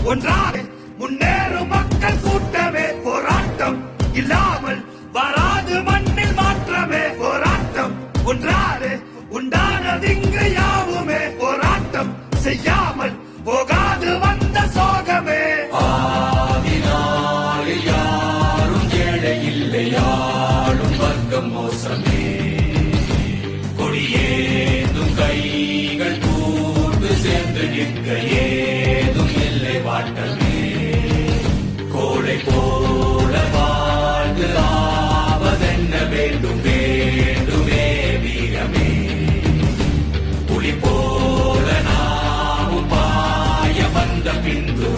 ஒன்றாக முன்னேறும் மக்கள் கூட்டமே போராட்டம் இல்லாமல் வராது மண்ணில் மாற்றமே போராட்டம் ஒன்றாக உண்டானதிங்கு யாவுமே போராட்டம் செய்யாமல் போகாது வந்த சோகமே ஆதினாளில் யாரும் ஏழை இல்லையாளும் வர்க்கம் மோசமே கொடியேதும் கைகள் கூட்டு சேர்ந்து நிற்க ஏதும் இல்லை வாட்டமே கோடை போல வாழ்ந்து ஆவதென்ன வேண்டும் வேண்டுமே வீரமே புலி போல நாமும் பாய வந்த பின்பு